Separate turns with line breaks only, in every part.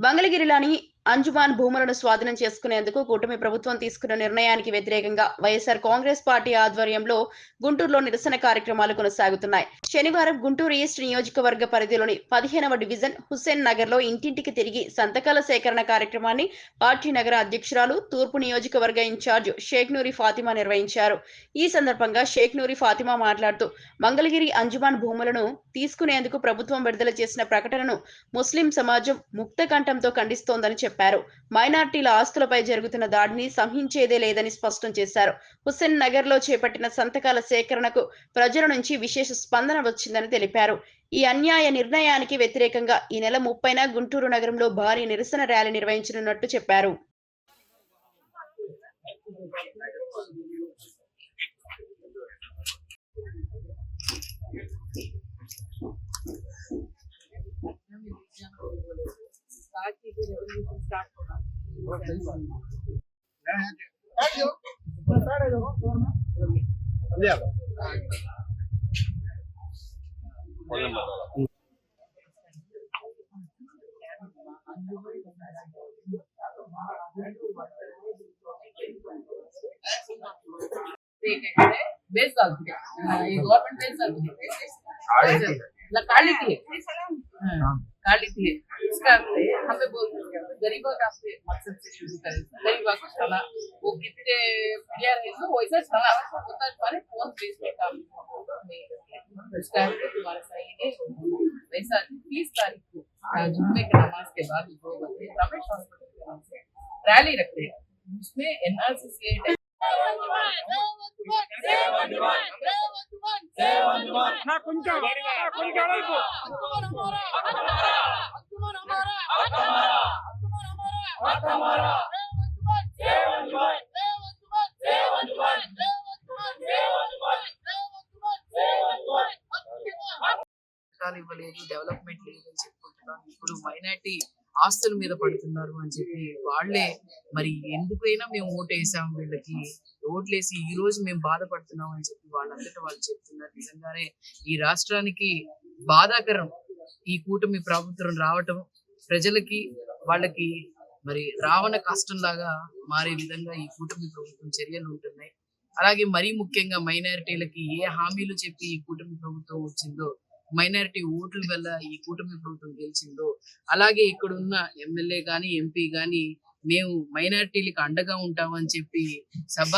మంగళగిరిలోని అంజుమాన్ భూములను స్వాధీనం చేసుకునేందుకు కూటమి ప్రభుత్వం తీసుకున్న నిర్ణయానికి వ్యతిరేకంగా వైఎస్ఆర్ కాంగ్రెస్ పార్టీ ఆధ్వర్యంలో గుంటూరులో నిరసన కార్యక్రమాలు కొనసాగుతున్నాయి. శనివారం గుంటూరు ఈస్ట్ నియోజకవర్గ పరిధిలోని 15వ డివిజన్ హుస్సేన్ నగర్ లో ఇంటింటికి తిరిగి సంతకాల సేకరణ కార్యక్రమాన్ని పార్టీ నగర అధ్యక్షురాలు, తూర్పు నియోజకవర్గ ఇన్ఛార్జ్ షేక్ నూరి ఫాతిమా నిర్వహించారు. ఈ సందర్భంగా షేక్ నూరి ఫాతిమా మాట్లాడుతూ మంగళగిరి అంజుమాన్ భూములను తీసుకునేందుకు ప్రభుత్వం విడుదల చేసిన ప్రకటనను ముస్లిం సమాజం ముక్తకంఠంతో ఖండిస్తోందని చెప్పారు. మైనార్టీల ఆస్తులపై జరుగుతున్న దాడిని సహించేదే లేదని స్పష్టం చేశారు. హుస్సేన్ నగర్ లో చేపట్టిన సంతకాల సేకరణకు ప్రజల నుంచి విశేష స్పందన వచ్చిందని తెలిపారు. ఈ అన్యాయ నిర్ణయానికి వ్యతిరేకంగా ఈ నెల 30న గుంటూరు నగరంలో భారీ నిరసన ర్యాలీ నిర్వహించనున్నట్టు చెప్పారు.
बेस डालती है, ये गवर्नमेंट बेस डालती है, काली थी इसका हमें बोलते हैं गरीबों का मकसद से शुरू करें, गरीबों को चला वो कितने प्यार है तो वैसा चला होता है फोन बेस पे काम इसका तुम्हारा सही है। वैसा 30 तारीख को जुम्मे के नमाज के बाद 2 बजे रमेश हॉस्पिटल के नाम से रैली रखते हैं, उसमें एनआरसी డెవలప్మెంట్ లేదని చెప్పుకుంటున్నాను. ఇప్పుడు మైనారిటీ ఆస్తుల మీద పడుతున్నారు అని చెప్పి వాళ్ళే మరి ఎందుకైనా మేము ఓటేసాం వీళ్ళకి, ఓట్లేసి ఈ రోజు మేము బాధపడుతున్నాం అని చెప్పి వాళ్ళంతటా వాళ్ళు చెప్తున్నారు. నిజంగానే ఈ రాష్ట్రానికి బాధాకరం ఈ కూటమి ప్రభుత్వం రావటం, ప్రజలకి వాళ్ళకి మరి రావణ కష్టంలాగా మారే విధంగా ఈ కూటమి ప్రభుత్వం చర్యలు ఉంటున్నాయి. అలాగే మరీ ముఖ్యంగా మైనారిటీలకి ఏ హామీలు చెప్పి ఈ కూటమి ప్రభుత్వం వచ్చిందో, మైనారిటీ ఓట్ల వల్ల ఈ కూటమి ప్రభుత్వం గెలిచిందో, అలాగే ఇక్కడ ఉన్న ఎమ్మెల్యే గాని ఎంపీ గాని మేము మైనారిటీలకు అండగా ఉంటామని చెప్పి సభ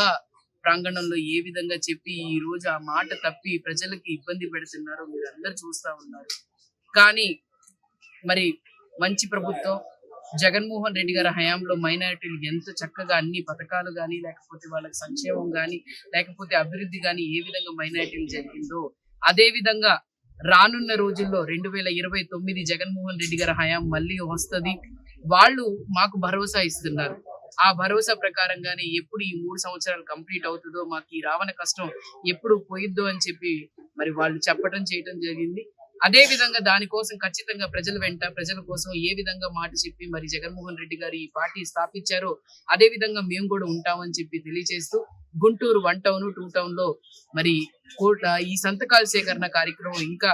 ప్రాంగణంలో ఏ విధంగా చెప్పి ఈ రోజు ఆ మాట తప్పి ప్రజలకి ఇబ్బంది పెడుతున్నారో మీరు అందరు చూస్తా ఉన్నారు. కానీ మరి మంచి ప్రభుత్వం జగన్మోహన్ రెడ్డి గారి హయాంలో మైనారిటీలు ఎంత చక్కగా అన్ని పథకాలు గాని, లేకపోతే వాళ్ళకి సంక్షేమం గాని, లేకపోతే అభివృద్ధి గాని ఏ విధంగా మైనారిటీలు జరిగిందో అదే విధంగా రానున్న రోజుల్లో 2029 జగన్మోహన్ రెడ్డి గారి హయాం మళ్ళీ వస్తుంది. వాళ్ళు మాకు భరోసా ఇస్తున్నారు. ఆ భరోసా ప్రకారంగానే ఎప్పుడు ఈ 3 సంవత్సరాలు కంప్లీట్ అవుతుందో, మాకు ఈ రావణ కష్టం ఎప్పుడు పోయిద్దో అని చెప్పి మరి వాళ్ళు చెప్పడం చేయడం జరిగింది. అదే విధంగా దానికోసం ఖచ్చితంగా ప్రజల వెంట, ప్రజల కోసం ఏ విధంగా మాట చెప్పి మరి జగన్మోహన్ రెడ్డి గారు ఈ పార్టీ స్థాపించారో అదే విధంగా మేము కూడా ఉంటామని చెప్పి తెలియజేస్తూ గుంటూరు 1 టౌన్ 2 టౌన్ లో మరి ఈ సంతకాల సేకరణ కార్యక్రమం ఇంకా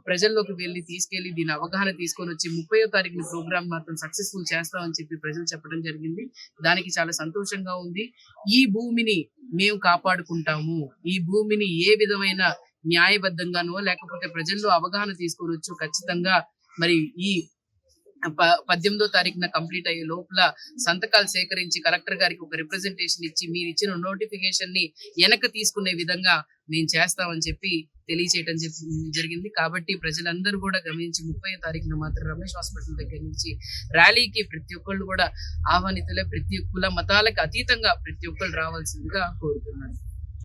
ప్రజల్లోకి తీసుకెళ్లి దీని అవగాహన తీసుకొని వచ్చి 30వ తారీఖున ప్రోగ్రామ్ మాత్రం సక్సెస్ఫుల్ చేస్తామని చెప్పి ప్రజలు చెప్పడం జరిగింది. దానికి చాలా సంతోషంగా ఉంది. ఈ భూమిని మేము కాపాడుకుంటాము, ఈ భూమిని ఏ విధమైన న్యాయబద్ధంగానో లేకపోతే ప్రజల్లో అవగాహన తీసుకొని వచ్చు ఖచ్చితంగా మరి ఈ 18వ తారీఖున కంప్లీట్ అయ్యే లోపల సంతకాలు సేకరించి కలెక్టర్ గారికి ఒక రిప్రజెంటేషన్ ఇచ్చి మీరు ఇచ్చిన నోటిఫికేషన్ ని వెనక్కి తీసుకునే విధంగా మేము చేస్తామని చెప్పి తెలియచేయడం జరిగింది. కాబట్టి ప్రజలందరూ కూడా గమనించి 30వ తారీఖున మాత్రం రమేష్ హాస్పిటల్ దగ్గర నుంచి ర్యాలీకి ప్రతి ఒక్కళ్ళు కూడా ఆహ్వానితులే, ప్రతి కుల మతాలకు అతీతంగా ప్రతి ఒక్కళ్ళు రావాల్సిందిగా కోరుతున్నాను.